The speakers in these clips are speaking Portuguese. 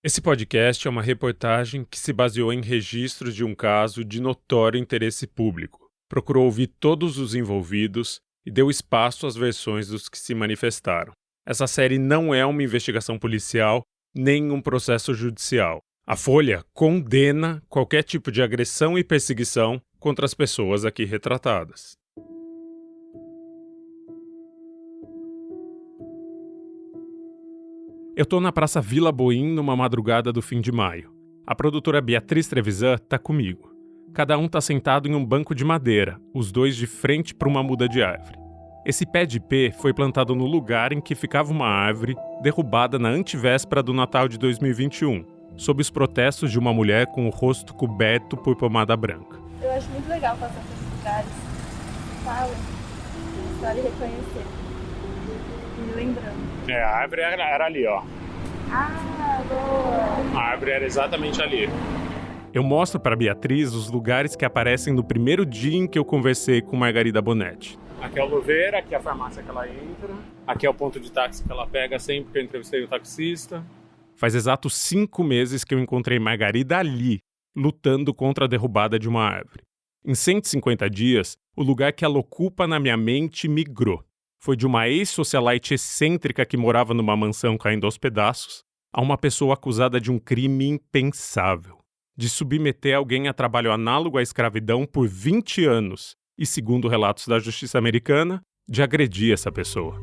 Esse podcast é uma reportagem que se baseou em registros de um caso de notório interesse público. Procurou ouvir todos os envolvidos e deu espaço às versões dos que se manifestaram. Essa série não é uma investigação policial nem um processo judicial. A Folha condena qualquer tipo de agressão e perseguição contra as pessoas aqui retratadas. Eu tô na Praça Vila Boim numa madrugada do fim de maio. A produtora Beatriz Trevisan tá comigo. Cada um tá sentado em um banco de madeira, os dois de frente para uma muda de árvore. Esse pé de ipê foi plantado no lugar em que ficava uma árvore derrubada na antevéspera do Natal de 2021, sob os protestos de uma mulher com o rosto coberto por pomada branca. Eu acho muito legal passar por esses lugares, fala, história e reconhecer, me lembrando. A árvore era ali, ó. Ah, boa! A árvore era exatamente ali. Eu mostro para Beatriz os lugares que aparecem no primeiro dia em que eu conversei com Margarida Bonetti. Aqui é o Louveira, aqui é a farmácia que ela entra, aqui é o ponto de táxi que ela pega sempre que eu entrevistei o taxista. Faz exatos 5 meses que eu encontrei Margarida ali, lutando contra a derrubada de uma árvore. Em 150 dias, o lugar que ela ocupa na minha mente migrou. Foi de uma ex-socialite excêntrica que morava numa mansão caindo aos pedaços, a uma pessoa acusada de um crime impensável, de submeter alguém a trabalho análogo à escravidão por 20 anos e, segundo relatos da justiça americana, de agredir essa pessoa.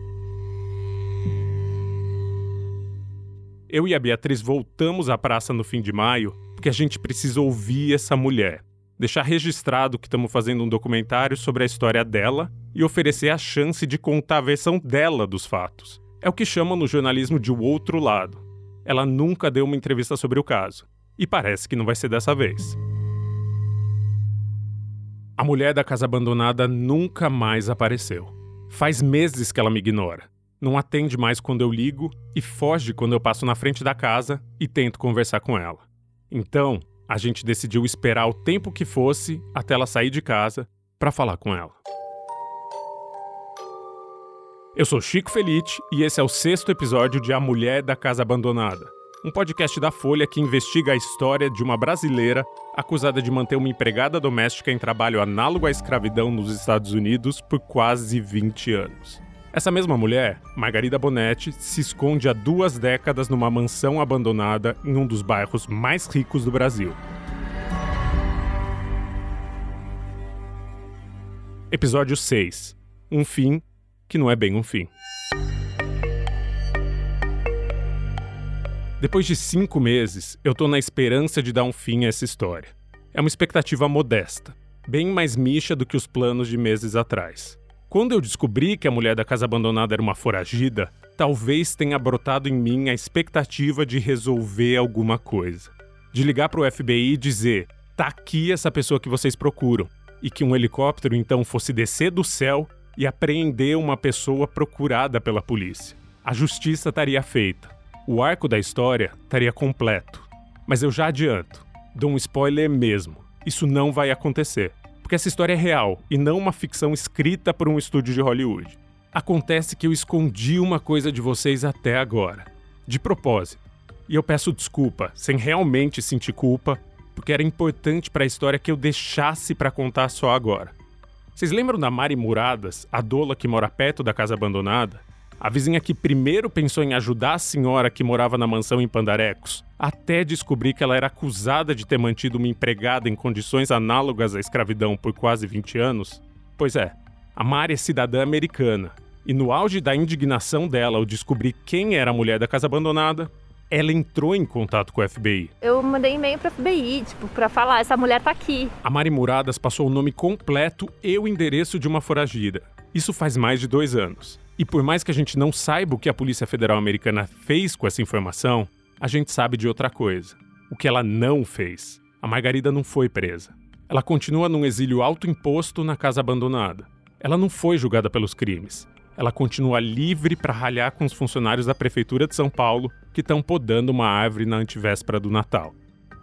Eu e a Beatriz voltamos à praça no fim de maio porque a gente precisa ouvir essa mulher, deixar registrado que estamos fazendo um documentário sobre a história dela e oferecer a chance de contar a versão dela dos fatos. É o que chamam no jornalismo de o outro lado. Ela nunca deu uma entrevista sobre o caso. E parece que não vai ser dessa vez. A mulher da casa abandonada nunca mais apareceu. Faz meses que ela me ignora. Não atende mais quando eu ligo e foge quando eu passo na frente da casa e tento conversar com ela. Então, a gente decidiu esperar o tempo que fosse até ela sair de casa para falar com ela. Eu sou Chico Felitti e esse é o 6º episódio de A Mulher da Casa Abandonada, um podcast da Folha que investiga a história de uma brasileira acusada de manter uma empregada doméstica em trabalho análogo à escravidão nos Estados Unidos por quase 20 anos. Essa mesma mulher, Margarida Bonetti, se esconde há 2 décadas numa mansão abandonada em um dos bairros mais ricos do Brasil. Episódio 6. Um fim que não é bem um fim. Depois de 5 meses, eu tô na esperança de dar um fim a essa história. É uma expectativa modesta, bem mais micha do que os planos de meses atrás. Quando eu descobri que a mulher da casa abandonada era uma foragida, talvez tenha brotado em mim a expectativa de resolver alguma coisa. De ligar pro FBI e dizer, tá aqui essa pessoa que vocês procuram, e que um helicóptero então fosse descer do céu e apreender uma pessoa procurada pela polícia. A justiça estaria feita. O arco da história estaria completo. Mas eu já adianto, dou um spoiler mesmo. Isso não vai acontecer. Porque essa história é real e não uma ficção escrita por um estúdio de Hollywood. Acontece que eu escondi uma coisa de vocês até agora. De propósito. E eu peço desculpa, sem realmente sentir culpa, porque era importante para a história que eu deixasse para contar só agora. Vocês lembram da Mari Muradas, a doula que mora perto da casa abandonada? A vizinha que primeiro pensou em ajudar a senhora que morava na mansão em Pandarecos, até descobrir que ela era acusada de ter mantido uma empregada em condições análogas à escravidão por quase 20 anos? Pois é, a Mari é cidadã americana, e no auge da indignação dela ao descobrir quem era a mulher da casa abandonada, ela entrou em contato com o FBI. Eu mandei e-mail pro FBI, pra falar, essa mulher tá aqui. A Mari Muradas passou o nome completo e o endereço de uma foragida. Isso faz mais de 2 anos. E por mais que a gente não saiba o que a Polícia Federal Americana fez com essa informação, a gente sabe de outra coisa. O que ela não fez. A Margarida não foi presa. Ela continua num exílio autoimposto na casa abandonada. Ela não foi julgada pelos crimes. Ela continua livre para ralhar com os funcionários da Prefeitura de São Paulo que estão podando uma árvore na antevéspera do Natal.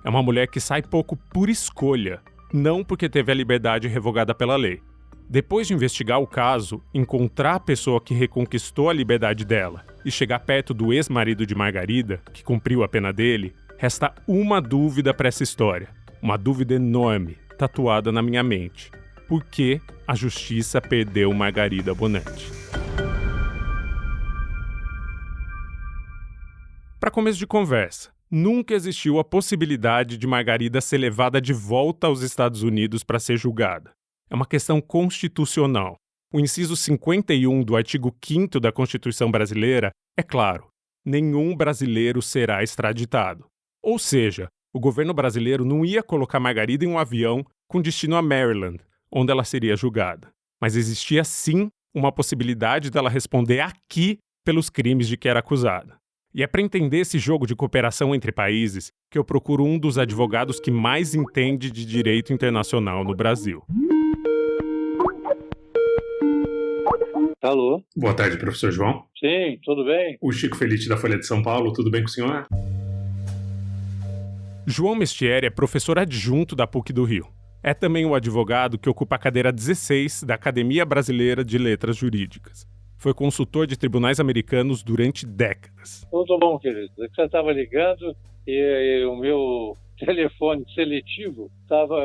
É uma mulher que sai pouco por escolha, não porque teve a liberdade revogada pela lei. Depois de investigar o caso, encontrar a pessoa que reconquistou a liberdade dela e chegar perto do ex-marido de Margarida, que cumpriu a pena dele, resta uma dúvida para essa história. Uma dúvida enorme, tatuada na minha mente. Por que a justiça perdeu Margarida Bonetti? Para começo de conversa, nunca existiu a possibilidade de Margarida ser levada de volta aos Estados Unidos para ser julgada. É uma questão constitucional. O inciso 51 do artigo 5º da Constituição brasileira é claro: nenhum brasileiro será extraditado. Ou seja, o governo brasileiro não ia colocar Margarida em um avião com destino a Maryland, onde ela seria julgada. Mas existia sim uma possibilidade dela responder aqui pelos crimes de que era acusada. E é para entender esse jogo de cooperação entre países que eu procuro um dos advogados que mais entende de direito internacional no Brasil. Alô? Boa tarde, professor João. Sim, tudo bem? O Chico Felite da Folha de São Paulo, tudo bem com o senhor? João Mestieri é professor adjunto da PUC do Rio. É também o advogado que ocupa a cadeira 16 da Academia Brasileira de Letras Jurídicas. Foi consultor de tribunais americanos durante décadas. Tudo bom, querido. Você estava ligando e o meu telefone seletivo estava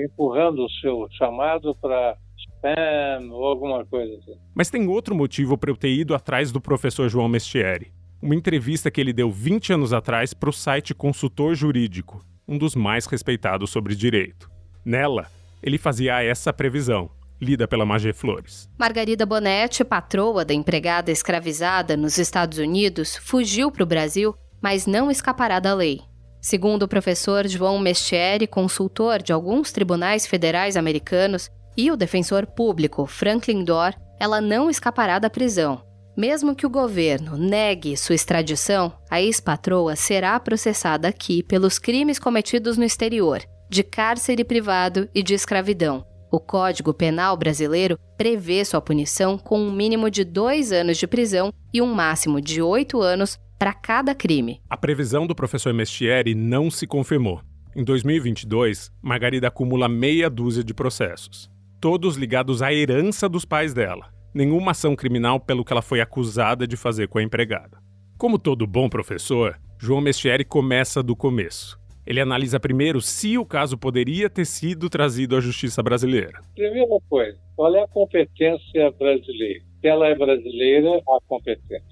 empurrando o seu chamado para spam ou alguma coisa assim. Mas tem outro motivo para eu ter ido atrás do professor João Mestieri. Uma entrevista que ele deu 20 anos atrás para o site Consultor Jurídico, um dos mais respeitados sobre direito. Nela, ele fazia essa previsão, lida pela Magé Flores. Margarida Bonetti, patroa da empregada escravizada nos Estados Unidos, fugiu para o Brasil, mas não escapará da lei. Segundo o professor João Mestieri, consultor de alguns tribunais federais americanos, e o defensor público Franklin Dorr, ela não escapará da prisão. Mesmo que o governo negue sua extradição, a ex-patroa será processada aqui pelos crimes cometidos no exterior, de cárcere privado e de escravidão. O Código Penal brasileiro prevê sua punição com um mínimo de 2 anos de prisão e um máximo de 8 anos para cada crime. A previsão do professor Mestieri não se confirmou. Em 2022, Margarida acumula meia dúzia de processos, todos ligados à herança dos pais dela. Nenhuma ação criminal pelo que ela foi acusada de fazer com a empregada. Como todo bom professor, João Mestieri começa do começo. Ele analisa primeiro se o caso poderia ter sido trazido à justiça brasileira. Primeira coisa, qual é a competência brasileira? Se ela é brasileira, há competência.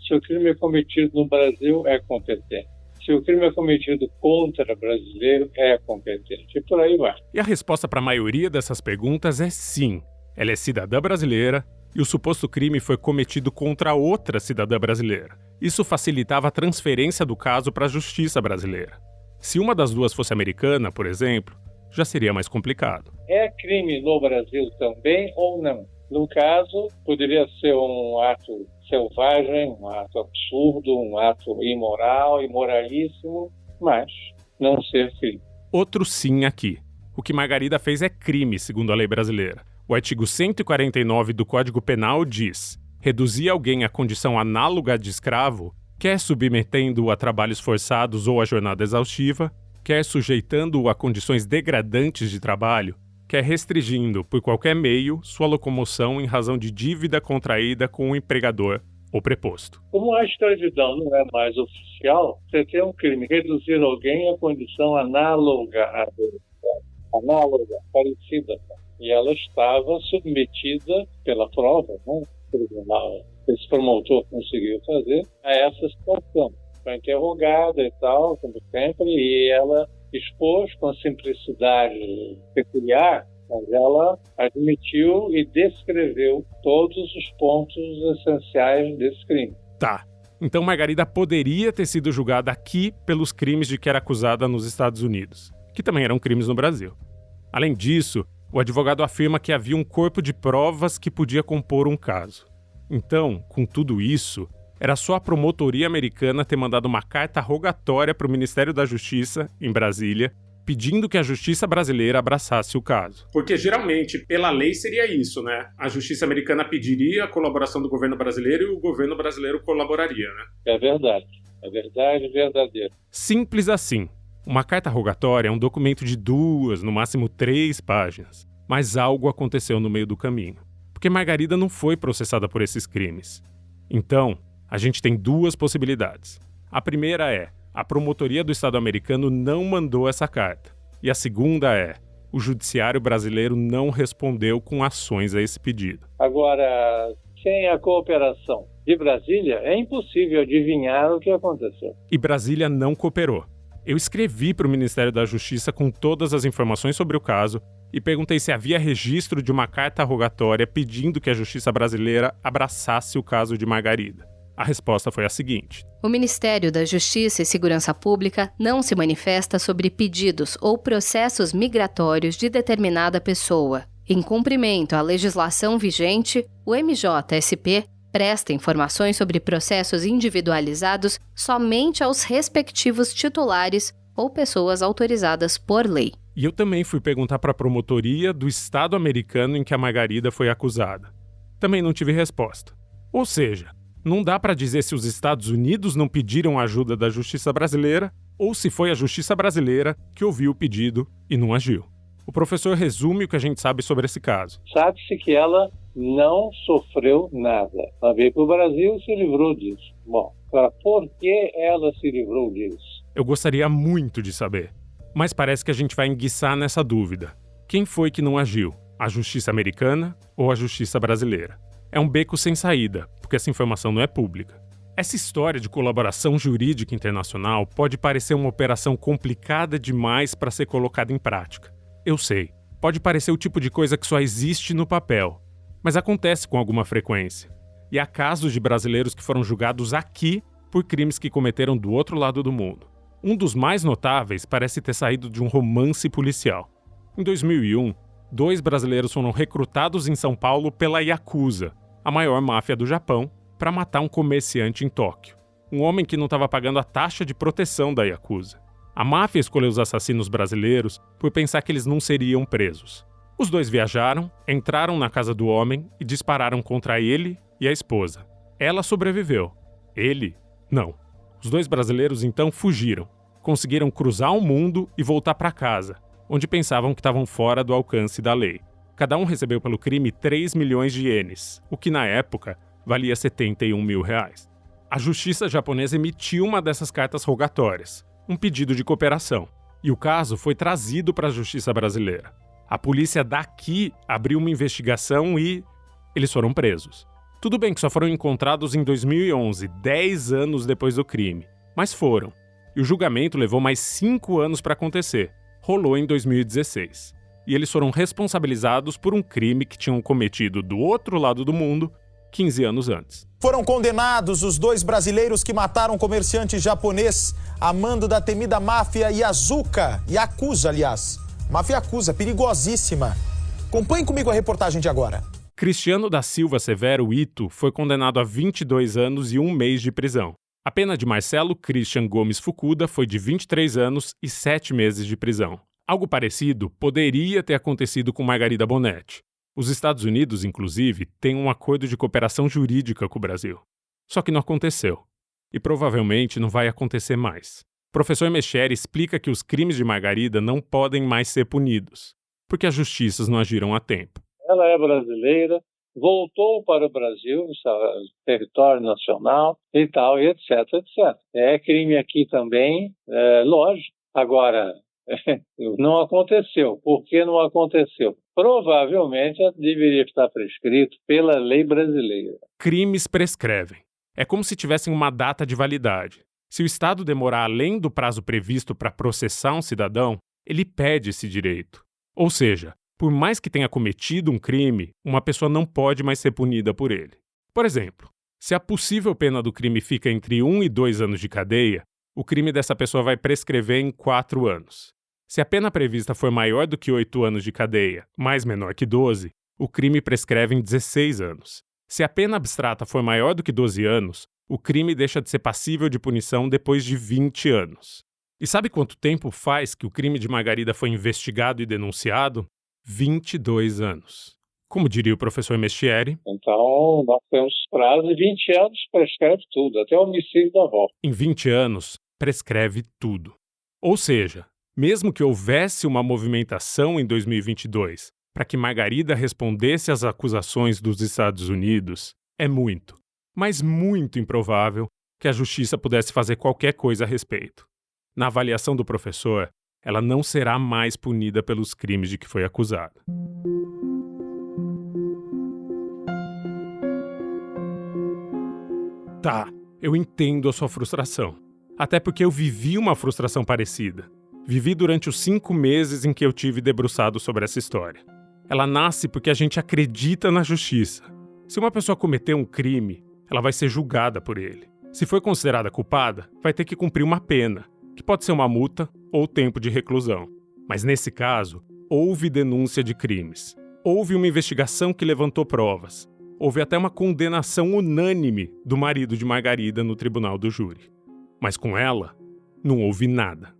Se o crime é cometido no Brasil, é competente. Se o crime é cometido contra brasileiro, é competente. E por aí vai. E a resposta para a maioria dessas perguntas é sim. Ela é cidadã brasileira e o suposto crime foi cometido contra outra cidadã brasileira. Isso facilitava a transferência do caso para a justiça brasileira. Se uma das duas fosse americana, por exemplo, já seria mais complicado. É crime no Brasil também ou não? No caso, poderia ser um ato selvagem, um ato absurdo, um ato imoral, imoralíssimo, mas não ser crime. Outro sim aqui. O que Margarida fez é crime, segundo a lei brasileira. O artigo 149 do Código Penal diz: reduzir alguém à condição análoga de escravo, quer submetendo-o a trabalhos forçados ou a jornada exaustiva, quer sujeitando-o a condições degradantes de trabalho, quer restringindo, por qualquer meio, sua locomoção em razão de dívida contraída com o empregador ou preposto. Como a extradição não é mais oficial, você tem um crime, reduzir alguém à condição análoga, parecida. E ela estava submetida pela prova, né? Esse promotor conseguiu fazer a essa situação. Foi interrogada e tal, como sempre, e ela expôs com simplicidade peculiar, mas ela admitiu e descreveu todos os pontos essenciais desse crime. Tá. Então Margarida poderia ter sido julgada aqui pelos crimes de que era acusada nos Estados Unidos, que também eram crimes no Brasil. Além disso, o advogado afirma que havia um corpo de provas que podia compor um caso. Então, com tudo isso, era só a promotoria americana ter mandado uma carta rogatória para o Ministério da Justiça, em Brasília, pedindo que a justiça brasileira abraçasse o caso. Porque geralmente, pela lei, seria isso, né? A justiça americana pediria a colaboração do governo brasileiro e o governo brasileiro colaboraria, né? É verdade verdadeira. Simples assim. Uma carta rogatória é um documento de 2, no máximo 3 páginas. Mas algo aconteceu no meio do caminho, porque Margarida não foi processada por esses crimes. Então, a gente tem duas possibilidades. A primeira é, a promotoria do Estado americano não mandou essa carta. E a segunda é, o judiciário brasileiro não respondeu com ações a esse pedido. Agora, sem a cooperação de Brasília, é impossível adivinhar o que aconteceu. E Brasília não cooperou. Eu escrevi para o Ministério da Justiça com todas as informações sobre o caso e perguntei se havia registro de uma carta rogatória pedindo que a Justiça brasileira abraçasse o caso de Margarida. A resposta foi a seguinte: o Ministério da Justiça e Segurança Pública não se manifesta sobre pedidos ou processos migratórios de determinada pessoa. Em cumprimento à legislação vigente, o MJSP presta informações sobre processos individualizados somente aos respectivos titulares ou pessoas autorizadas por lei. E eu também fui perguntar para a promotoria do Estado americano em que a Margarida foi acusada. Também não tive resposta. Ou seja, não dá para dizer se os Estados Unidos não pediram ajuda da Justiça brasileira ou se foi a Justiça brasileira que ouviu o pedido e não agiu. O professor resume o que a gente sabe sobre esse caso. Sabe-se que ela não sofreu nada. Ela veio para o Brasil e se livrou disso. Bom, agora, por que ela se livrou disso? Eu gostaria muito de saber, mas parece que a gente vai enguiçar nessa dúvida. Quem foi que não agiu? A Justiça americana ou a Justiça brasileira? É um beco sem saída, porque essa informação não é pública. Essa história de colaboração jurídica internacional pode parecer uma operação complicada demais para ser colocada em prática. Eu sei, pode parecer o tipo de coisa que só existe no papel, mas acontece com alguma frequência. E há casos de brasileiros que foram julgados aqui por crimes que cometeram do outro lado do mundo. Um dos mais notáveis parece ter saído de um romance policial. Em 2001, 2 brasileiros foram recrutados em São Paulo pela Yakuza, a maior máfia do Japão, para matar um comerciante em Tóquio. Um homem que não estava pagando a taxa de proteção da Yakuza. A máfia escolheu os assassinos brasileiros por pensar que eles não seriam presos. Os 2 viajaram, entraram na casa do homem e dispararam contra ele e a esposa. Ela sobreviveu. Ele, não. Os 2 brasileiros então fugiram. Conseguiram cruzar o mundo e voltar para casa, onde pensavam que estavam fora do alcance da lei. Cada um recebeu pelo crime 3 milhões de ienes, o que na época valia 71 mil reais. A justiça japonesa emitiu uma dessas cartas rogatórias, um pedido de cooperação, e o caso foi trazido para a justiça brasileira. A polícia daqui abriu uma investigação e eles foram presos. Tudo bem que só foram encontrados em 2011, 10 anos depois do crime, mas foram. E o julgamento levou mais 5 anos para acontecer. Rolou em 2016. E eles foram responsabilizados por um crime que tinham cometido do outro lado do mundo 15 anos antes. Foram condenados os 2 brasileiros que mataram um comerciante japonês a mando da temida máfia Yakuza, aliás. Máfia Yakuza, perigosíssima. Acompanhe comigo a reportagem de agora. Cristiano da Silva Severo Ito foi condenado a 22 anos e 1 mês de prisão. A pena de Marcelo Christian Gomes Fukuda foi de 23 anos e 7 meses de prisão. Algo parecido poderia ter acontecido com Margarida Bonetti. Os Estados Unidos, inclusive, têm um acordo de cooperação jurídica com o Brasil. Só que não aconteceu. E provavelmente não vai acontecer mais. O professor Mecheri explica que os crimes de Margarida não podem mais ser punidos, porque as justiças não agiram a tempo. Ela é brasileira, voltou para o Brasil, território nacional e tal, e etc, etc. É crime aqui também, lógico. Agora, não aconteceu. Por que não aconteceu? Provavelmente deveria estar prescrito pela lei brasileira. Crimes prescrevem. É como se tivessem uma data de validade. Se o Estado demorar além do prazo previsto para processar um cidadão, ele perde esse direito. Ou seja, por mais que tenha cometido um crime, uma pessoa não pode mais ser punida por ele. Por exemplo, se a possível pena do crime fica entre 1 e 2 anos de cadeia, o crime dessa pessoa vai prescrever em 4 anos. Se a pena prevista for maior do que 8 anos de cadeia, mas menor que 12, o crime prescreve em 16 anos. Se a pena abstrata for maior do que 12 anos, o crime deixa de ser passível de punição depois de 20 anos. E sabe quanto tempo faz que o crime de Margarida foi investigado e denunciado? 22 anos. Como diria o professor Mestieri. Então, nós temos prazo de 20 anos, prescreve tudo, até o homicídio da avó. Em 20 anos, prescreve tudo. Ou seja, mesmo que houvesse uma movimentação em 2022 para que Margarida respondesse às acusações dos Estados Unidos, é muito, mas muito improvável que a justiça pudesse fazer qualquer coisa a respeito. Na avaliação do professor, ela não será mais punida pelos crimes de que foi acusada. Tá, eu entendo a sua frustração. Até porque eu vivi uma frustração parecida. Vivi durante os 5 meses em que eu tive debruçado sobre essa história. Ela nasce porque a gente acredita na justiça. Se uma pessoa cometeu um crime, ela vai ser julgada por ele. Se foi considerada culpada, vai ter que cumprir uma pena, que pode ser uma multa ou tempo de reclusão. Mas nesse caso, houve denúncia de crimes. Houve uma investigação que levantou provas. Houve até uma condenação unânime do marido de Margarida no tribunal do júri. Mas com ela, não houve nada.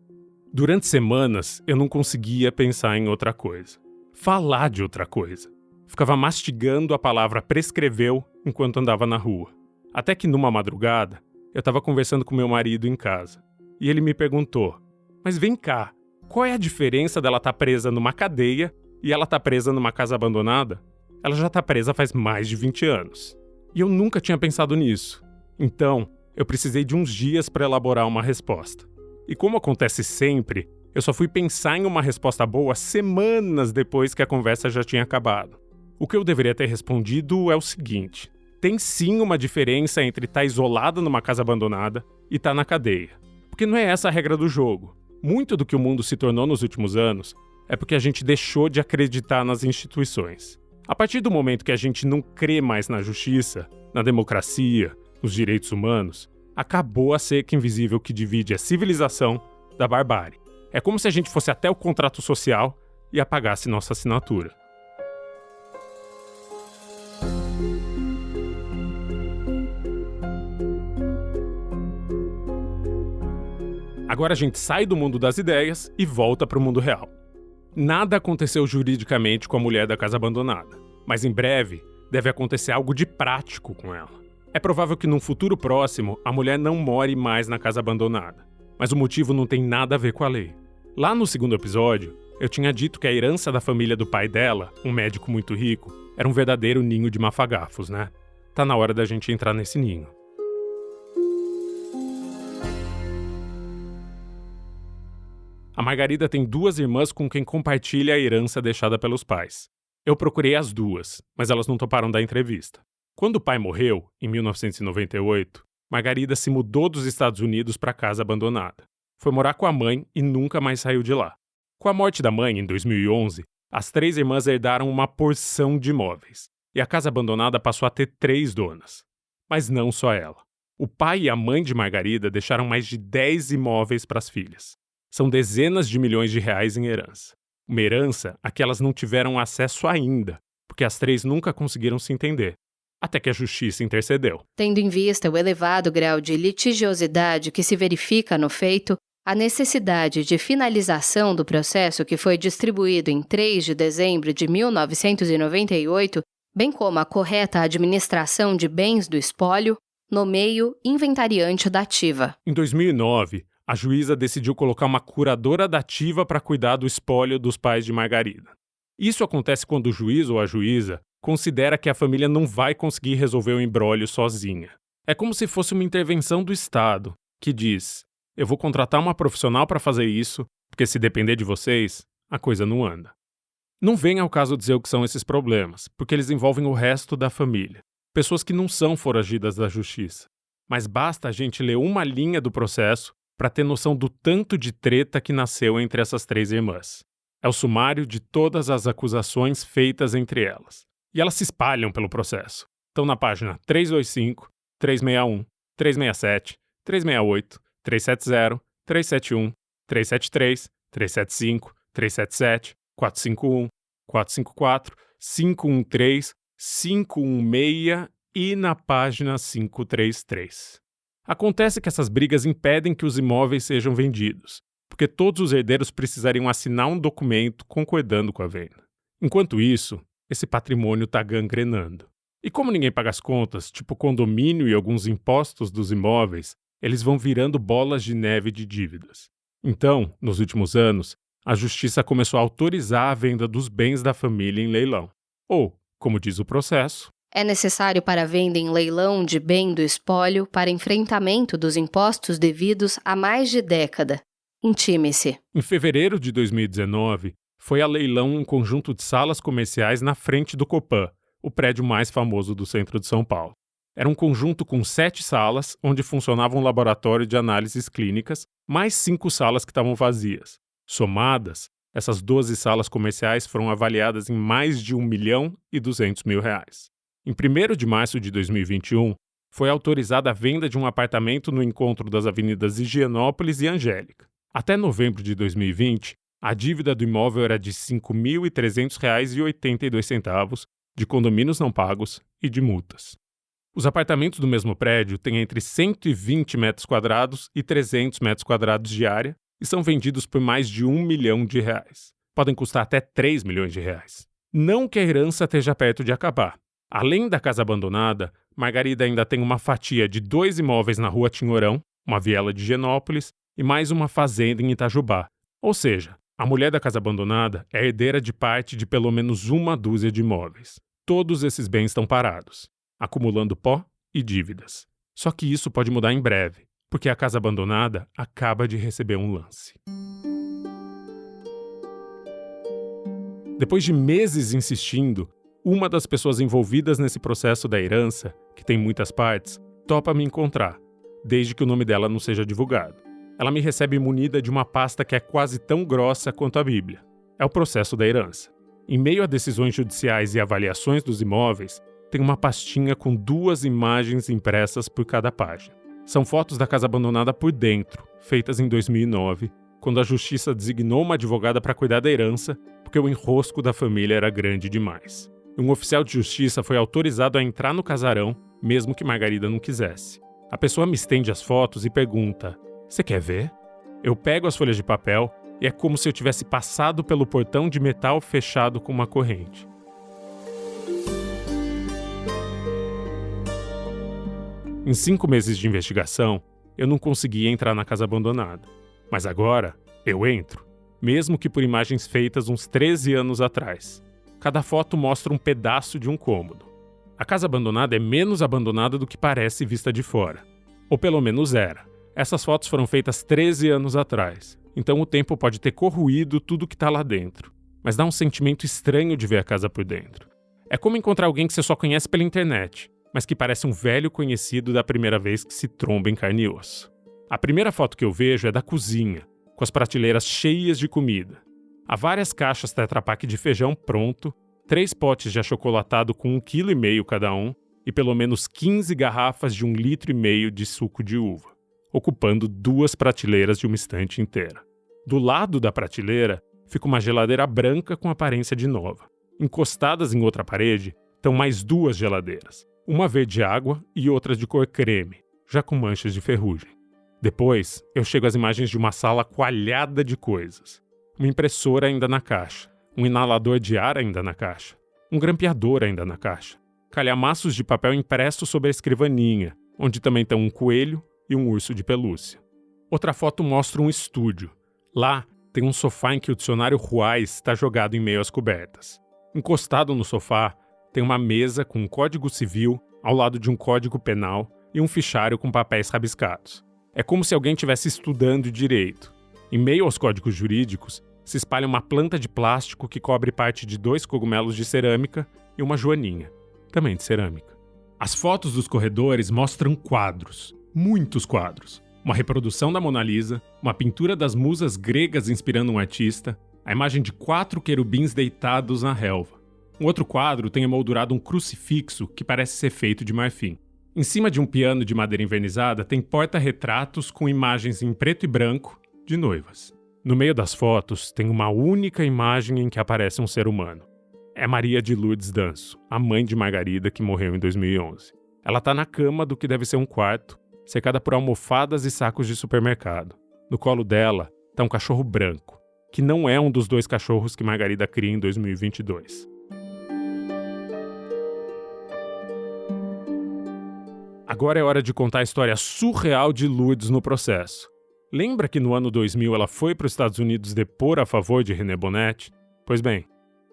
Durante semanas, eu não conseguia pensar em outra coisa. Falar de outra coisa. Ficava mastigando a palavra prescreveu enquanto andava na rua. Até que numa madrugada, eu estava conversando com meu marido em casa. E ele me perguntou, mas vem cá, qual é a diferença dela estar presa numa cadeia e ela estar presa numa casa abandonada? Ela já está presa faz mais de 20 anos. E eu nunca tinha pensado nisso. Então, eu precisei de uns dias para elaborar uma resposta. E como acontece sempre, eu só fui pensar em uma resposta boa semanas depois que a conversa já tinha acabado. O que eu deveria ter respondido é o seguinte: tem sim uma diferença entre estar isolada numa casa abandonada e estar na cadeia. Porque não é essa a regra do jogo. Muito do que o mundo se tornou nos últimos anos é porque a gente deixou de acreditar nas instituições. A partir do momento que a gente não crê mais na justiça, na democracia, nos direitos humanos, acabou a seca invisível que divide a civilização da barbárie. É como se a gente fosse até o contrato social e apagasse nossa assinatura. Agora a gente sai do mundo das ideias e volta para o mundo real. Nada aconteceu juridicamente com a mulher da casa abandonada, mas em breve deve acontecer algo de prático com ela. É provável que num futuro próximo a mulher não more mais na casa abandonada, mas o motivo não tem nada a ver com a lei. Lá no segundo episódio, eu tinha dito que a herança da família do pai dela, um médico muito rico, era um verdadeiro ninho de mafagafos, né? Tá na hora da gente entrar nesse ninho. A Margarida tem 2 irmãs com quem compartilha a herança deixada pelos pais. Eu procurei as 2, mas elas não toparam dar entrevista. Quando o pai morreu, em 1998, Margarida se mudou dos Estados Unidos para a casa abandonada. Foi morar com a mãe e nunca mais saiu de lá. Com a morte da mãe, em 2011, as 3 irmãs herdaram uma porção de imóveis. E a casa abandonada passou a ter 3 donas. Mas não só ela. O pai e a mãe de Margarida deixaram mais de 10 imóveis para as filhas. São dezenas de milhões de reais em herança. Uma herança a que elas não tiveram acesso ainda, porque as 3 nunca conseguiram se entender. Até que a justiça intercedeu. Tendo em vista o elevado grau de litigiosidade que se verifica no feito, a necessidade de finalização do processo que foi distribuído em 3 de dezembro de 1998, bem como a correta administração de bens do espólio, nomeio inventariante da ativa. Em 2009, a juíza decidiu colocar uma curadora da ativa para cuidar do espólio dos pais de Margarida. Isso acontece quando o juiz ou a juíza considera que a família não vai conseguir resolver o imbróglio sozinha. É como se fosse uma intervenção do Estado, que diz: eu vou contratar uma profissional para fazer isso, porque se depender de vocês, a coisa não anda. Não vem ao caso dizer o que são esses problemas, porque eles envolvem o resto da família. Pessoas que não são foragidas da justiça. Mas basta a gente ler uma linha do processo para ter noção do tanto de treta que nasceu entre essas 3 irmãs. É o sumário de todas as acusações feitas entre elas. E elas se espalham pelo processo. Estão na página 325, 361, 367, 368, 370, 371, 373, 375, 377, 451, 454, 513, 516 e na página 533. Acontece que essas brigas impedem que os imóveis sejam vendidos, porque todos os herdeiros precisariam assinar um documento concordando com a venda. Enquanto isso, esse patrimônio está gangrenando. E como ninguém paga as contas, tipo condomínio e alguns impostos dos imóveis, eles vão virando bolas de neve de dívidas. Então, nos últimos anos, a justiça começou a autorizar a venda dos bens da família em leilão. Ou, como diz o processo, é necessário para a venda em leilão de bem do espólio para enfrentamento dos impostos devidos há mais de década. Intime-se. Em fevereiro de 2019, foi a leilão um conjunto de salas comerciais na frente do Copan, o prédio mais famoso do centro de São Paulo. Era um conjunto com 7 salas, onde funcionava um laboratório de análises clínicas, mais 5 salas que estavam vazias. Somadas, essas 12 salas comerciais foram avaliadas em mais de R$1.200.000. Em 1º de março de 2021, foi autorizada a venda de um apartamento no encontro das avenidas Higienópolis e Angélica. Até novembro de 2020, a dívida do imóvel era de R$ 5.300,82, de condomínios não pagos e de multas. Os apartamentos do mesmo prédio têm entre 120 metros quadrados e 300 metros quadrados de área e são vendidos por mais de R$1 milhão. Podem custar até R$3 milhões. Não que a herança esteja perto de acabar. Além da casa abandonada, Margarida ainda tem uma fatia de 2 imóveis na Rua Tinhorão, uma viela de Higienópolis, e mais uma fazenda em Itajubá. Ou seja, a mulher da casa abandonada é herdeira de parte de pelo menos uma dúzia de imóveis. Todos esses bens estão parados, acumulando pó e dívidas. Só que isso pode mudar em breve, porque a casa abandonada acaba de receber um lance. Depois de meses insistindo, uma das pessoas envolvidas nesse processo da herança, que tem muitas partes, topa me encontrar, desde que o nome dela não seja divulgado. Ela me recebe munida de uma pasta que é quase tão grossa quanto a Bíblia. É o processo da herança. Em meio a decisões judiciais e avaliações dos imóveis, tem uma pastinha com 2 imagens impressas por cada página. São fotos da casa abandonada por dentro, feitas em 2009, quando a justiça designou uma advogada para cuidar da herança, porque o enrosco da família era grande demais. Um oficial de justiça foi autorizado a entrar no casarão, mesmo que Margarida não quisesse. A pessoa me estende as fotos e pergunta: "Você quer ver?" Eu pego as folhas de papel e é como se eu tivesse passado pelo portão de metal fechado com uma corrente. Em 5 meses de investigação, eu não conseguia entrar na casa abandonada. Mas agora, eu entro, mesmo que por imagens feitas uns 13 anos atrás. Cada foto mostra um pedaço de um cômodo. A casa abandonada é menos abandonada do que parece vista de fora. Ou pelo menos era. Essas fotos foram feitas 13 anos atrás, então o tempo pode ter corroído tudo que está lá dentro. Mas dá um sentimento estranho de ver a casa por dentro. É como encontrar alguém que você só conhece pela internet, mas que parece um velho conhecido da primeira vez que se tromba em carne e osso. A primeira foto que eu vejo é da cozinha, com as prateleiras cheias de comida. Há várias caixas Tetra Pak de feijão pronto, 3 potes de achocolatado com 1,5 kg cada um e pelo menos 15 garrafas de 1,5 litro de suco de uva, ocupando 2 prateleiras de uma estante inteira. Do lado da prateleira fica uma geladeira branca com aparência de nova. Encostadas em outra parede estão mais 2 geladeiras, uma verde água e outra de cor creme, já com manchas de ferrugem. Depois, eu chego às imagens de uma sala coalhada de coisas. Uma impressora ainda na caixa, um inalador de ar ainda na caixa, um grampeador ainda na caixa, calhamaços de papel impressos sobre a escrivaninha, onde também estão um coelho e um urso de pelúcia. Outra foto mostra um estúdio. Lá tem um sofá em que o dicionário Ruais está jogado em meio às cobertas. Encostado no sofá, tem uma mesa com um código civil ao lado de um código penal e um fichário com papéis rabiscados. É como se alguém estivesse estudando direito. Em meio aos códigos jurídicos, se espalha uma planta de plástico que cobre parte de 2 cogumelos de cerâmica e uma joaninha, também de cerâmica. As fotos dos corredores mostram quadros, muitos quadros. Uma reprodução da Mona Lisa, uma pintura das musas gregas inspirando um artista, a imagem de 4 querubins deitados na relva. Um outro quadro tem emoldurado um crucifixo que parece ser feito de marfim. Em cima de um piano de madeira envernizada tem porta-retratos com imagens em preto e branco de noivas. No meio das fotos tem uma única imagem em que aparece um ser humano. É Maria de Lourdes Danso, a mãe de Margarida que morreu em 2011. Ela está na cama do que deve ser um quarto, cercada por almofadas e sacos de supermercado. No colo dela está um cachorro branco, que não é um dos 2 cachorros que Margarida cria em 2022. Agora é hora de contar a história surreal de Lourdes no processo. Lembra que no ano 2000 ela foi para os Estados Unidos depor a favor de René Bonetti? Pois bem,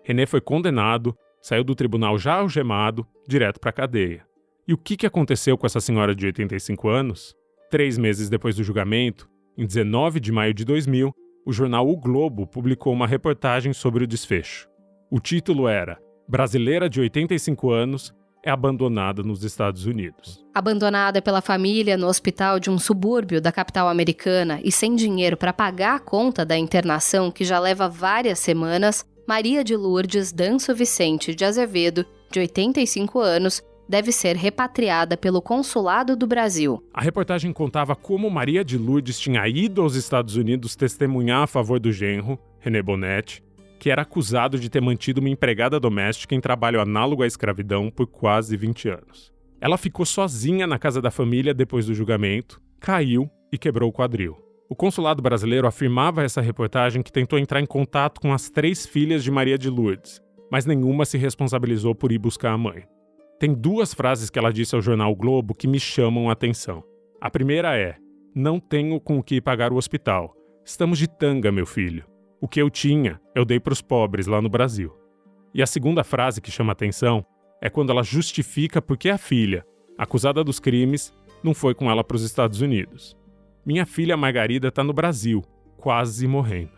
René foi condenado, saiu do tribunal já algemado, direto para a cadeia. E o que aconteceu com essa senhora de 85 anos? 3 meses depois do julgamento, em 19 de maio de 2000, o jornal O Globo publicou uma reportagem sobre o desfecho. O título era "Brasileira de 85 anos é abandonada nos Estados Unidos". Abandonada pela família no hospital de um subúrbio da capital americana e sem dinheiro para pagar a conta da internação que já leva várias semanas, Maria de Lourdes Danso Vicente de Azevedo, de 85 anos, deve ser repatriada pelo Consulado do Brasil. A reportagem contava como Maria de Lourdes tinha ido aos Estados Unidos testemunhar a favor do genro, René Bonetti, que era acusado de ter mantido uma empregada doméstica em trabalho análogo à escravidão por quase 20 anos. Ela ficou sozinha na casa da família depois do julgamento, caiu e quebrou o quadril. O consulado brasileiro afirmava a essa reportagem que tentou entrar em contato com as 3 filhas de Maria de Lourdes, mas nenhuma se responsabilizou por ir buscar a mãe. Tem 2 frases que ela disse ao jornal o Globo que me chamam a atenção. A primeira é: "Não tenho com o que pagar o hospital. Estamos de tanga, meu filho. O que eu tinha, eu dei para os pobres lá no Brasil". E a segunda frase que chama a atenção é quando ela justifica por que a filha, acusada dos crimes, não foi com ela para os Estados Unidos. "Minha filha Margarida está no Brasil, quase morrendo".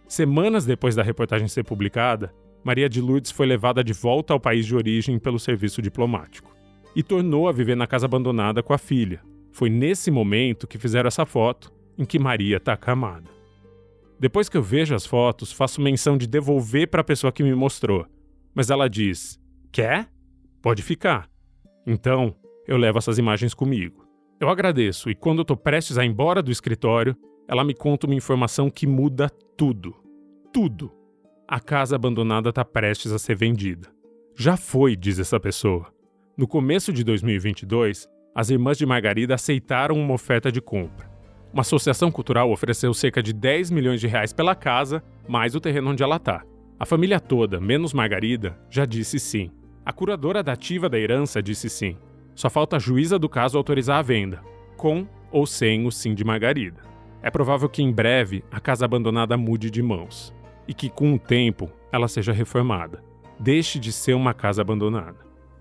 Semanas depois da reportagem ser publicada, Maria de Lourdes foi levada de volta ao país de origem pelo serviço diplomático e tornou a viver na casa abandonada com a filha. Foi nesse momento que fizeram essa foto em que Maria está acamada. Depois que eu vejo as fotos, faço menção de devolver para a pessoa que me mostrou, mas ela diz: "Quer? Pode ficar". Então, eu levo essas imagens comigo. Eu agradeço e quando eu estou prestes a ir embora do escritório, ela me conta uma informação que muda tudo. Tudo. A casa abandonada está prestes a ser vendida. Já foi, diz essa pessoa. No começo de 2022, as irmãs de Margarida aceitaram uma oferta de compra. Uma associação cultural ofereceu cerca de 10 milhões de reais pela casa, mais o terreno onde ela está. A família toda, menos Margarida, já disse sim. A curadora dativa da herança disse sim. Só falta a juíza do caso autorizar a venda, com ou sem o sim de Margarida. É provável que em breve a casa abandonada mude de mãos. E que com o tempo ela seja reformada. Deixe de ser uma casa abandonada.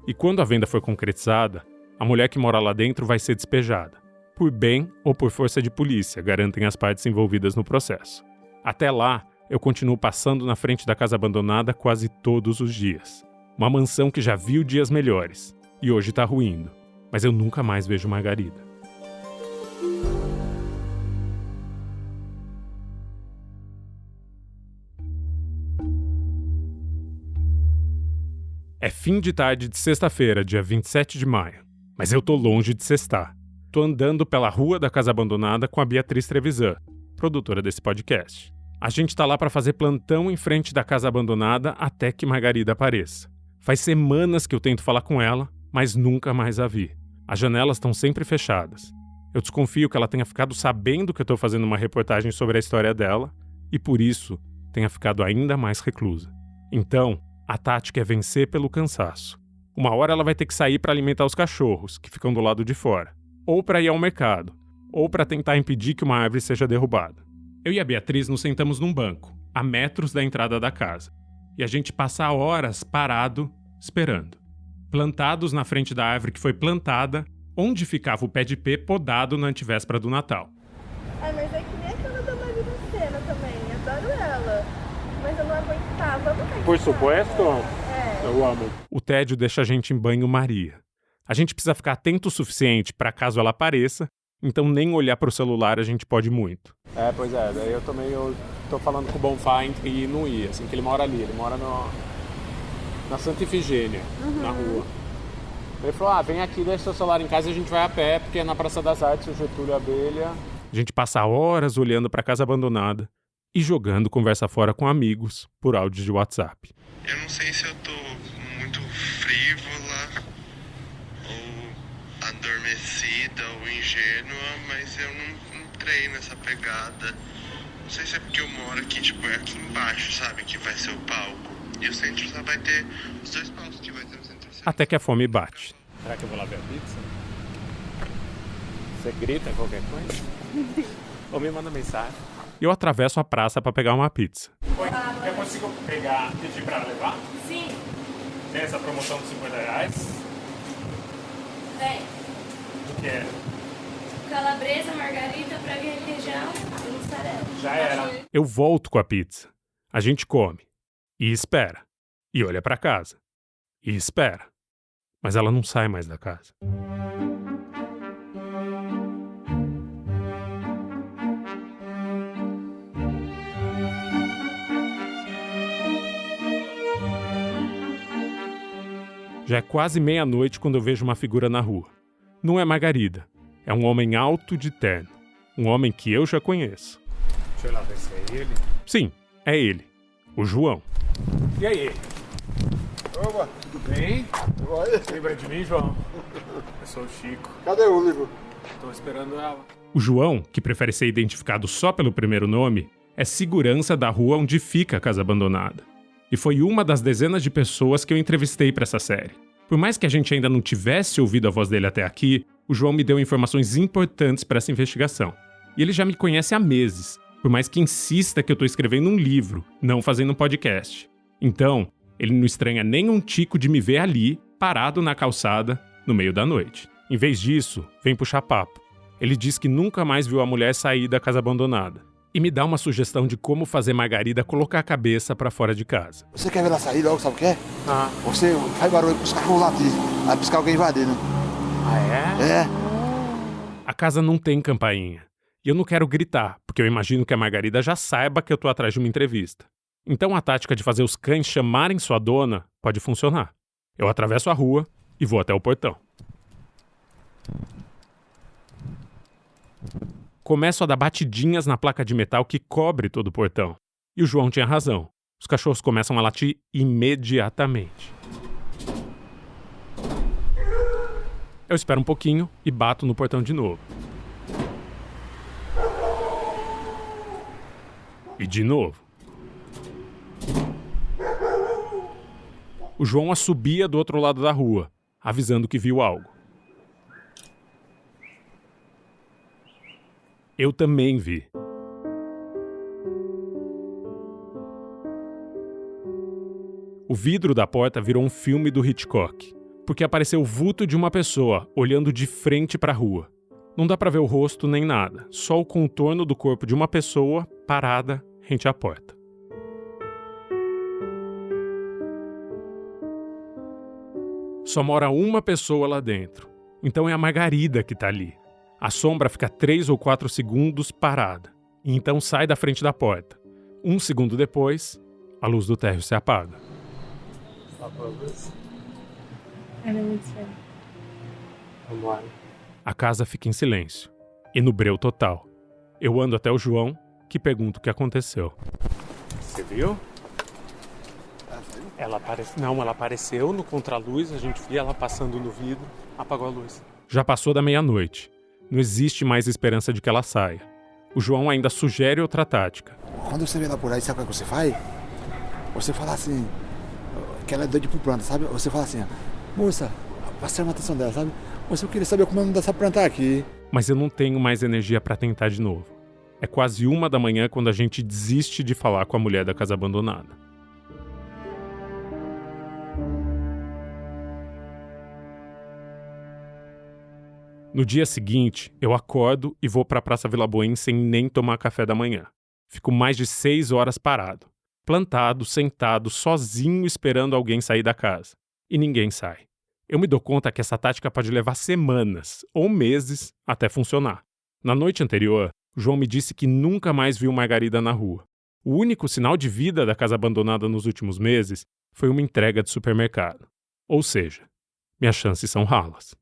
E quando a venda for concretizada, a mulher que mora lá dentro vai ser despejada. Por bem ou por força de polícia, garantem as partes envolvidas no processo. Até lá, eu continuo passando na frente da casa abandonada quase todos os dias. Uma mansão que já viu dias melhores e hoje está ruindo. Mas eu nunca mais vejo Margarida. É fim de tarde de sexta-feira, dia 27 de maio. Mas eu tô longe de sextar. Tô andando pela rua da casa abandonada com a Beatriz Trevisan, produtora desse podcast. A gente tá lá para fazer plantão em frente da casa abandonada até que Margarida apareça. Faz semanas que eu tento falar com ela, mas nunca mais a vi. As janelas estão sempre fechadas. Eu desconfio que ela tenha ficado sabendo que eu tô fazendo uma reportagem sobre a história dela e por isso tenha ficado ainda mais reclusa. Então, a tática é vencer pelo cansaço. Uma hora ela vai ter que sair para alimentar os cachorros, que ficam do lado de fora. Ou para ir ao mercado. Ou para tentar impedir que uma árvore seja derrubada. Eu e a Beatriz nos sentamos num banco, a metros da entrada da casa. E a gente passa horas parado, esperando. Plantados na frente da árvore que foi plantada, onde ficava o pé de pé podado na antevéspera do Natal. Ai, mas é que nem aquela da Marina Senna também. Adoro ela. Mas eu não aguentava. Por supuesto? É. Eu amo. O tédio deixa a gente em banho-maria. A gente precisa ficar atento o suficiente para caso ela apareça, então nem olhar para o celular a gente pode muito. Pois é, daí eu tô falando com o Bonfá e não ia, assim, que ele mora ali, ele mora na Santa Ifigênia, na rua. Ele falou, vem aqui, deixa seu celular em casa e a gente vai a pé, porque é na Praça das Artes, o Getúlio Abelha. A gente passa horas olhando para a casa abandonada e jogando conversa fora com amigos por áudio de WhatsApp. Eu não sei se eu tô muito frívola ou adormecida ou ingênua, mas eu não entrei nessa pegada. Não sei se é porque eu moro aqui, é aqui embaixo, sabe, que vai ser o palco. E o centro só vai ter os 2 palcos que vai ter no centro. Até que a fome bate. Será que eu vou lá ver a pizza? Você grita qualquer coisa? Ou me manda mensagem. Eu atravesso a praça para pegar uma pizza. Oi, eu consigo pedir pra levar? Sim, Tem essa promoção de R$50? vem. O que é? Calabresa, margarita, frango e requeijão e mussarela. Já era. Eu volto com a pizza. A gente come. E espera. E olha para casa. E espera. Mas ela não sai mais da casa. Já é quase meia-noite quando eu vejo uma figura na rua. Não é Margarida. É um homem alto de terno. Um homem que eu já conheço. Deixa eu lá ver se é ele. Sim, é ele. O João. E aí? Opa, Tudo bem? olha, Lembra de mim, João? Eu sou o Chico. cadê o livro? Tô esperando ela. O João, que prefere ser identificado só pelo primeiro nome, é segurança da rua onde fica a casa abandonada. E foi uma das dezenas de pessoas que eu entrevistei para essa série. Por mais que a gente ainda não tivesse ouvido a voz dele até aqui, o João me deu informações importantes para essa investigação. E ele já me conhece há meses, por mais que insista que eu tô escrevendo um livro, não fazendo um podcast. Então, ele não estranha nem um tico de me ver ali, parado na calçada, no meio da noite. Em vez disso, vem puxar papo. Ele diz que nunca mais viu a mulher sair da casa abandonada. E me dá uma sugestão de como fazer Margarida colocar a cabeça pra fora de casa. Você quer ver ela sair logo, sabe o que é? Ah, Você faz barulho pros carros latir, aí piscar alguém invadindo. é? É, A casa não tem campainha. E eu não quero gritar, porque eu imagino que a Margarida já saiba que eu tô atrás de uma entrevista. Então a tática de fazer os cães chamarem sua dona pode funcionar. Eu atravesso a rua e vou até o portão. Começo a dar batidinhas na placa de metal que cobre todo o portão. E o João tinha razão. Os cachorros começam a latir imediatamente. Eu espero um pouquinho e bato no portão de novo. E de novo. O João assobia do outro lado da rua, avisando que viu algo. Eu também vi. O vidro da porta virou um filme do Hitchcock, porque apareceu o vulto de uma pessoa olhando de frente para a rua. Não dá para ver o rosto nem nada, só o contorno do corpo de uma pessoa parada rente à porta. Só mora uma pessoa lá dentro, então é a Margarida que tá ali. A sombra fica 3 ou 4 segundos parada, e então sai da frente da porta. 1 segundo depois, a luz do térreo se apaga. Ela é muito séria. Vambora. A casa fica em silêncio, e no breu total. Eu ando até o João, que pergunta o que aconteceu. Você viu? Ela apareceu. Não, ela apareceu no contraluz, a gente via ela passando no vidro, apagou a luz. Já passou da meia-noite. Não existe mais esperança de que ela saia. O João ainda sugere outra tática. quando você vê ela por aí, sabe o que você faz? Você fala assim, que ela é doida por planta, sabe? Você fala assim, moça, chama a atenção dela, sabe? Moça, eu queria saber como é o nome dessa planta aqui. Mas eu não tenho mais energia para tentar de novo. É quase 1 da manhã quando a gente desiste de falar com a mulher da casa abandonada. No dia seguinte, eu acordo e vou para a Praça Vila Boim sem nem tomar café da manhã. Fico mais de 6 horas parado, plantado, sentado, sozinho esperando alguém sair da casa. E ninguém sai. Eu me dou conta que essa tática pode levar semanas ou meses até funcionar. Na noite anterior, João me disse que nunca mais viu Margarida na rua. O único sinal de vida da casa abandonada nos últimos meses foi uma entrega de supermercado. Ou seja, minhas chances são ralas.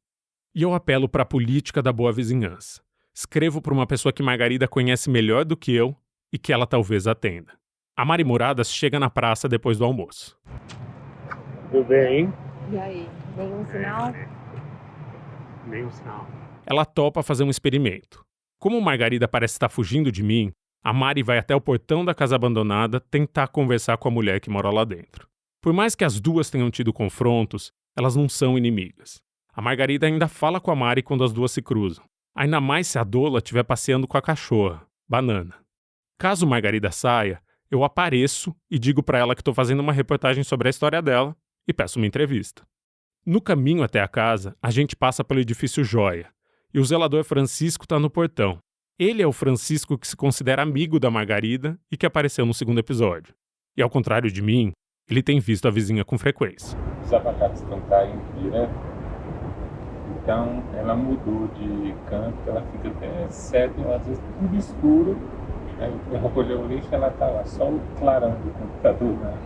E eu apelo para a política da boa vizinhança. Escrevo para uma pessoa que Margarida conhece melhor do que eu e que ela talvez atenda. A Mari Moradas chega na praça depois do almoço. Tudo bem? E aí, nenhum sinal? Nenhum sinal. Ela topa fazer um experimento. Como Margarida parece estar fugindo de mim, a Mari vai até o portão da casa abandonada tentar conversar com a mulher que mora lá dentro. Por mais que as duas tenham tido confrontos, elas não são inimigas. A Margarida ainda fala com a Mari quando as duas se cruzam. Ainda mais se a Dola estiver passeando com a cachorra. banana. Caso Margarida saia, eu apareço e digo para ela que estou fazendo uma reportagem sobre a história dela e peço uma entrevista. No caminho até a casa, a gente passa pelo edifício Joia e o zelador Francisco está no portão. Ele é o Francisco que se considera amigo da Margarida e que apareceu no segundo episódio. E ao contrário de mim, ele tem visto a vizinha com frequência. Os abacates estão caindo direto, então ela mudou de canto, ela fica até 7 horas, às vezes tudo escuro. Aí eu recolhi o lixo, ela tá lá, só o clarão do computador, né?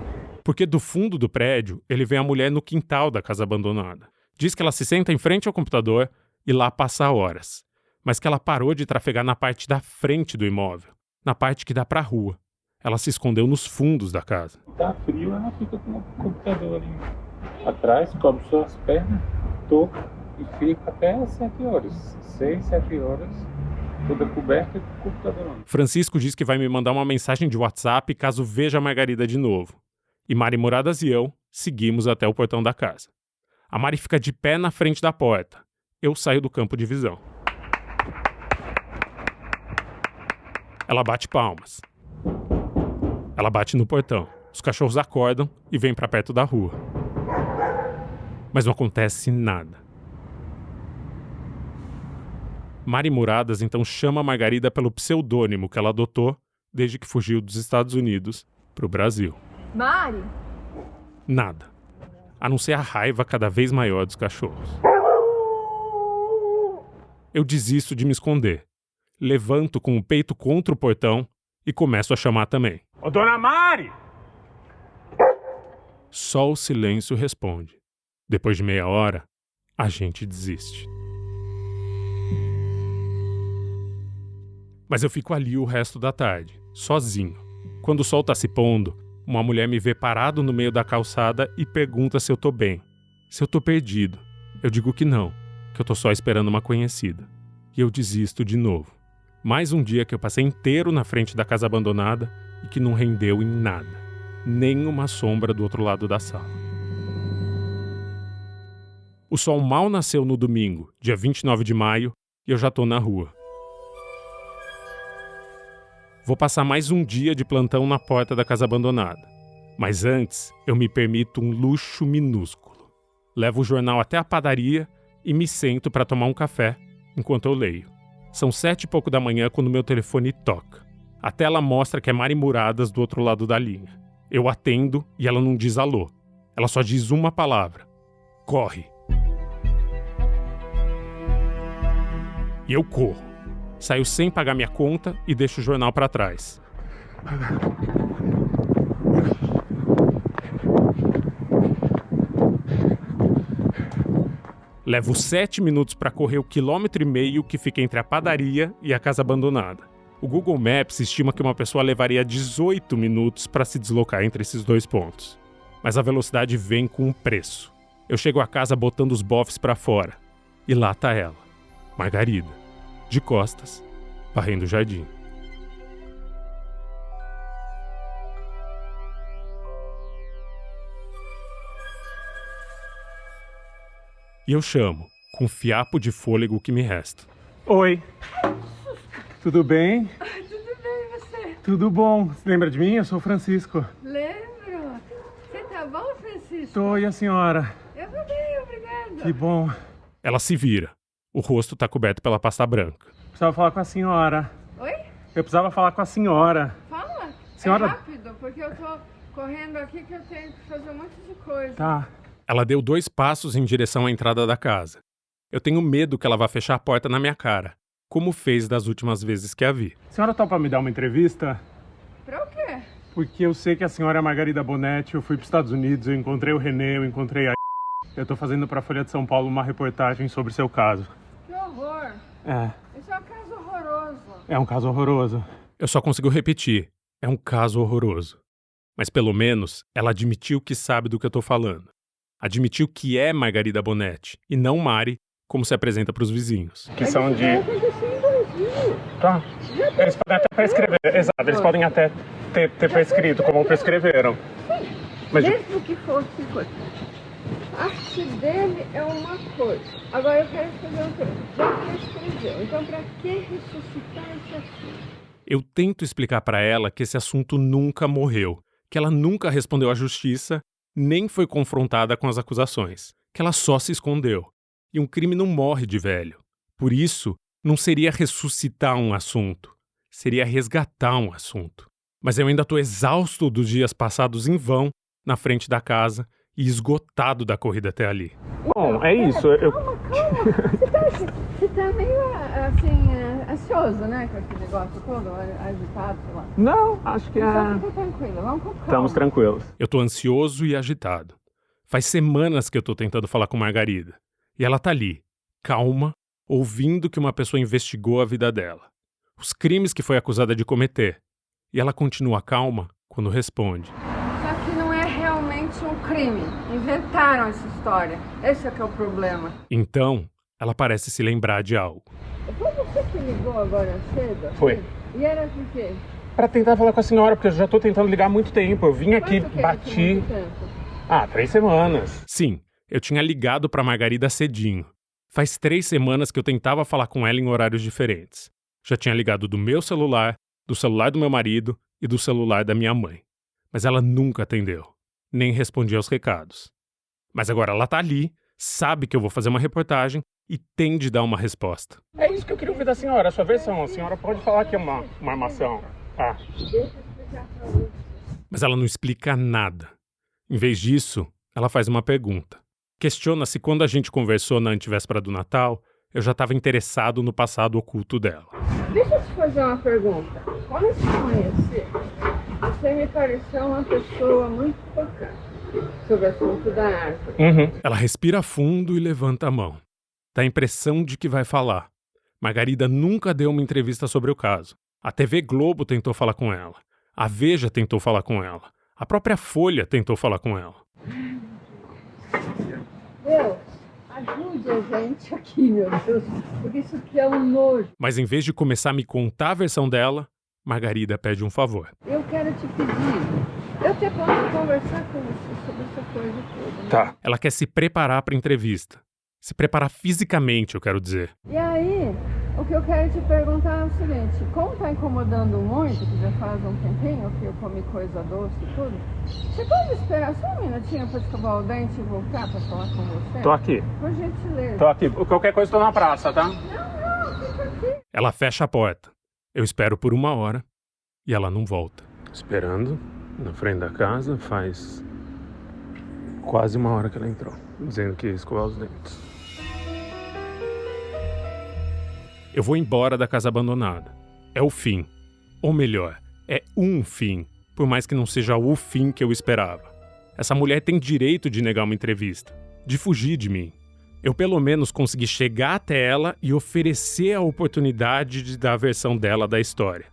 Porque do fundo do prédio, ele vê a mulher no quintal da casa abandonada. Diz que ela se senta em frente ao computador e lá passa horas. Mas que ela parou de trafegar na parte da frente do imóvel, na parte que dá pra rua. Ela se escondeu nos fundos da casa. Tá frio, ela fica com o computador ali atrás, cobre suas pernas, toca e fica até 7 horas. 6, 7 horas, toda coberta com o computador. Francisco diz que vai me mandar uma mensagem de WhatsApp caso veja a Margarida de novo. E Mari Moradas e eu seguimos até o portão da casa. A Mari fica de pé na frente da porta. Eu saio do campo de visão. Ela bate palmas. Ela bate no portão. Os cachorros acordam e vêm para perto da rua. Mas não acontece nada. Mari Moradas então chama a Margarida pelo pseudônimo que ela adotou desde que fugiu dos Estados Unidos para o Brasil. Mari? Nada. A não ser a raiva cada vez maior dos cachorros. Eu desisto de me esconder. Levanto com o peito contra o portão e começo a chamar também. Ô, Dona Mari! Só o silêncio responde. Depois de meia hora, a gente desiste. Mas eu fico ali o resto da tarde, sozinho. Quando o sol tá se pondo, uma mulher me vê parado no meio da calçada e pergunta se eu tô bem. Se eu tô perdido. Eu digo que não, que eu tô só esperando uma conhecida. E eu desisto de novo. Mais um dia que eu passei inteiro na frente da casa abandonada e que não rendeu em nada. Nem uma sombra do outro lado da sala. O sol mal nasceu no domingo, dia 29 de maio, e eu já tô na rua. Vou passar mais um dia de plantão na porta da casa abandonada. Mas antes, eu me permito um luxo minúsculo. Levo o jornal até a padaria e me sento para tomar um café enquanto eu leio. São 7 e pouco da manhã quando meu telefone toca. A tela mostra que é Mari Moradas do outro lado da linha. Eu atendo e ela não diz alô. Ela só diz uma palavra. Corre. E eu corro. Saio sem pagar minha conta e deixo o jornal para trás. Levo 7 minutos para correr o 1,5 km que fica entre a padaria e a casa abandonada. O Google Maps estima que uma pessoa levaria 18 minutos para se deslocar entre esses dois pontos. Mas a velocidade vem com um preço. Eu chego à casa botando os bofs para fora. E lá tá ela, Margarida, de costas, varrendo o jardim. E eu chamo, com o fiapo de fôlego que me resta. Oi. Tudo bem? Tudo bem, e você? Tudo bom. Você lembra de mim? Eu sou o Francisco. Lembro. Você tá bom, Francisco? Tô, e a senhora? Eu tô bem, obrigada. Que bom. Ela se vira. O rosto tá coberto pela pasta branca. Precisava falar com a senhora. Oi? Eu precisava falar com a senhora. Fala. Senhora... É rápido, porque eu tô correndo aqui que eu tenho que fazer um monte de coisa. Tá. Ela deu 2 passos em direção à entrada da casa. Eu tenho medo que ela vá fechar a porta na minha cara, como fez das últimas vezes que a vi. A senhora topa me dar uma entrevista? Pra o quê? Porque eu sei que a senhora é Margarida Bonetti, eu fui para os Estados Unidos, eu encontrei o Renê, eu encontrei a... Eu tô fazendo para a Folha de São Paulo uma reportagem sobre seu caso. Que horror. É. Isso é um caso horroroso. É um caso horroroso. Eu só consigo repetir. É um caso horroroso. Mas pelo menos ela admitiu que sabe do que eu tô falando. Admitiu que é Margarida Bonetti e não Mari, como se apresenta para os vizinhos. Que são de... Tá. Eles podem até prescrever. Exato, eles podem até ter prescrito, como prescreveram. Mas... Mesmo que fosse coisa. A arte dele é uma coisa. Agora eu quero fazer outra coisa. Já prescreveu. Então pra que ressuscitar isso aqui? Eu tento explicar para ela que esse assunto nunca morreu, que ela nunca respondeu à justiça, nem foi confrontada com as acusações, que ela só se escondeu. E um crime não morre de velho. Por isso, não seria ressuscitar um assunto, seria resgatar um assunto. Mas eu ainda estou exausto dos dias passados em vão na frente da casa e esgotado da corrida até ali. Bom, é isso. Calma. Você tá meio, assim, ansioso, né? Com esse negócio todo, agitado, sei lá. Não, acho que Então fica tranquilo, vamos com calma. Estamos tranquilos. Eu tô ansioso e agitado. Faz semanas que eu tô tentando falar com Margarida. E ela tá ali, calma, ouvindo que uma pessoa investigou a vida dela. Os crimes que foi acusada de cometer. E ela continua calma quando responde. Só que não é realmente um crime. Inventaram essa história. Esse é que é o problema. Então, ela parece se lembrar de algo. Foi você que ligou agora cedo? Assim? Foi. E era por quê? Para tentar falar com a senhora, porque eu já tô tentando ligar há muito tempo. Eu vim aqui, Quanto que é bati... esse muito tempo? 3 semanas. Sim, eu tinha ligado pra Margarida cedinho. Faz 3 semanas que eu tentava falar com ela em horários diferentes. Já tinha ligado do meu celular, do celular do meu marido e do celular da minha mãe. Mas ela nunca atendeu, nem respondia aos recados. Mas agora ela tá ali, sabe que eu vou fazer uma reportagem e tem de dar uma resposta. É isso que eu queria ouvir da senhora, a sua versão. A senhora pode falar que é uma armação. Tá. Deixa eu explicar pra você. Mas ela não explica nada. Em vez disso, ela faz uma pergunta. Questiona se quando a gente conversou na antevéspera do Natal, eu já estava interessado no passado oculto dela. Deixa eu te fazer uma pergunta. Quando eu te conheci, você me pareceu uma pessoa muito bacana sobre o assunto da árvore. Ela respira fundo e levanta a mão. Dá a impressão de que vai falar. Margarida nunca deu uma entrevista sobre o caso. A TV Globo tentou falar com ela. A Veja tentou falar com ela. A própria Folha tentou falar com ela. Deus, ajude a gente aqui, meu Deus, porque isso aqui é um nojo. Mas em vez de começar a me contar a versão dela, Margarida pede um favor. Eu quero te pedir, eu posso conversar com você sobre essa coisa toda. Né? Tá. Ela quer se preparar para a entrevista. Se preparar fisicamente, eu quero dizer. E aí, o que eu quero te perguntar é o seguinte, como tá incomodando muito, que já faz um tempinho que eu comi coisa doce e tudo, você pode esperar só um minutinho pra escovar o dente e voltar pra falar com você? Tô aqui. Por gentileza. Tô aqui. Qualquer coisa, tô na praça, tá? Não, fica aqui. Ela fecha a porta. Eu espero por 1 hora e ela não volta. Esperando na frente da casa faz quase 1 hora que ela entrou, dizendo que ia escovar os dentes. Eu vou embora da casa abandonada. É o fim. Ou melhor, é um fim, por mais que não seja o fim que eu esperava. Essa mulher tem direito de negar uma entrevista, de fugir de mim. Eu pelo menos consegui chegar até ela e oferecer a oportunidade de dar a versão dela da história.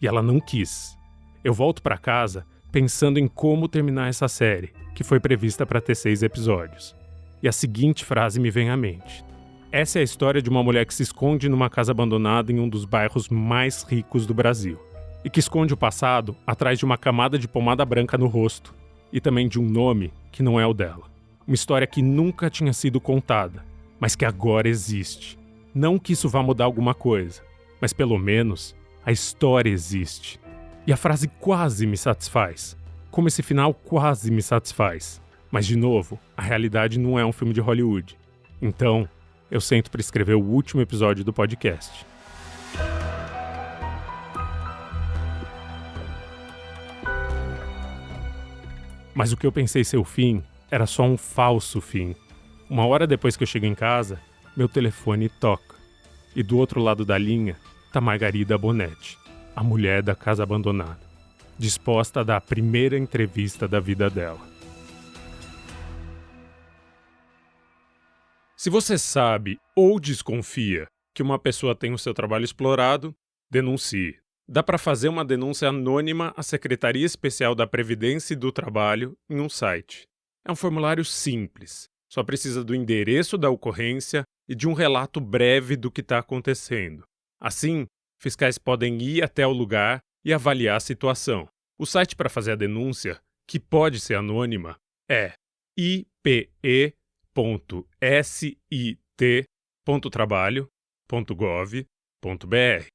E ela não quis. Eu volto para casa pensando em como terminar essa série, que foi prevista para ter 6 episódios. E a seguinte frase me vem à mente. Essa é a história de uma mulher que se esconde numa casa abandonada em um dos bairros mais ricos do Brasil. E que esconde o passado atrás de uma camada de pomada branca no rosto. E também de um nome que não é o dela. Uma história que nunca tinha sido contada, mas que agora existe. Não que isso vá mudar alguma coisa, mas pelo menos a história existe. E a frase quase me satisfaz. Como esse final quase me satisfaz. Mas, de novo, a realidade não é um filme de Hollywood. Então, eu sento para escrever o último episódio do podcast. Mas o que eu pensei ser o fim era só um falso fim. 1 hora depois que eu chego em casa, meu telefone toca. E do outro lado da linha tá Margarida Bonetti, a mulher da casa abandonada, disposta a dar a primeira entrevista da vida dela. Se você sabe ou desconfia que uma pessoa tem o seu trabalho explorado, denuncie. Dá para fazer uma denúncia anônima à Secretaria Especial da Previdência e do Trabalho em um site. É um formulário simples, só precisa do endereço da ocorrência e de um relato breve do que está acontecendo. Assim, fiscais podem ir até o lugar e avaliar a situação. O site para fazer a denúncia, que pode ser anônima, é ipe.sit.trabalho.gov.br.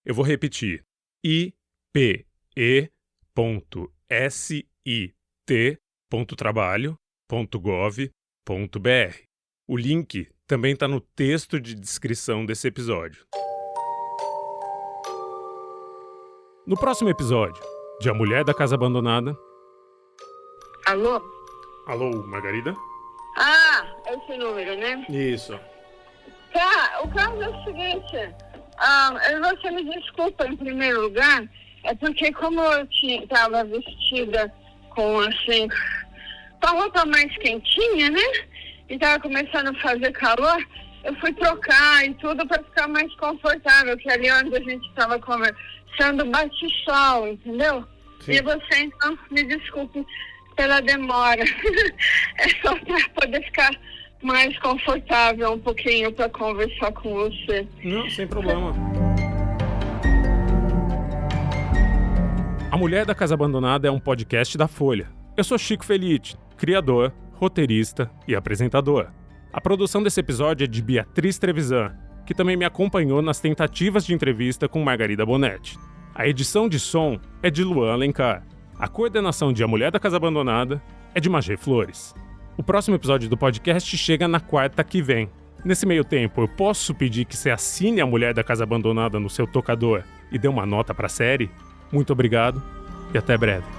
Eu vou repetir, ipe.sit.trabalho.gov.br. O link também está no texto de descrição desse episódio. No próximo episódio de A Mulher da Casa Abandonada... Alô? Alô, Margarida? Ah, esse número, né? Isso. Tá, o caso é o seguinte, você me desculpa em primeiro lugar, é porque como eu estava vestida com, assim, com a roupa mais quentinha, né? E estava começando a fazer calor, eu fui trocar e tudo para ficar mais confortável, que ali onde a gente estava conversando bate sol, entendeu? Sim. E você, então, me desculpe pela demora. É só para poder ficar mais confortável um pouquinho para conversar com você. Não, sem problema. A Mulher da Casa Abandonada é um podcast da Folha. Eu sou Chico Felitti, criador, roteirista e apresentador. A produção desse episódio é de Beatriz Trevisan, que também me acompanhou nas tentativas de entrevista com Margarida Bonetti. A edição de som é de Luan Alencar. A coordenação de A Mulher da Casa Abandonada é de Magê Flores. O próximo episódio do podcast chega na quarta que vem. Nesse meio tempo, eu posso pedir que você assine A Mulher da Casa Abandonada no seu tocador e dê uma nota para a série? Muito obrigado e até breve.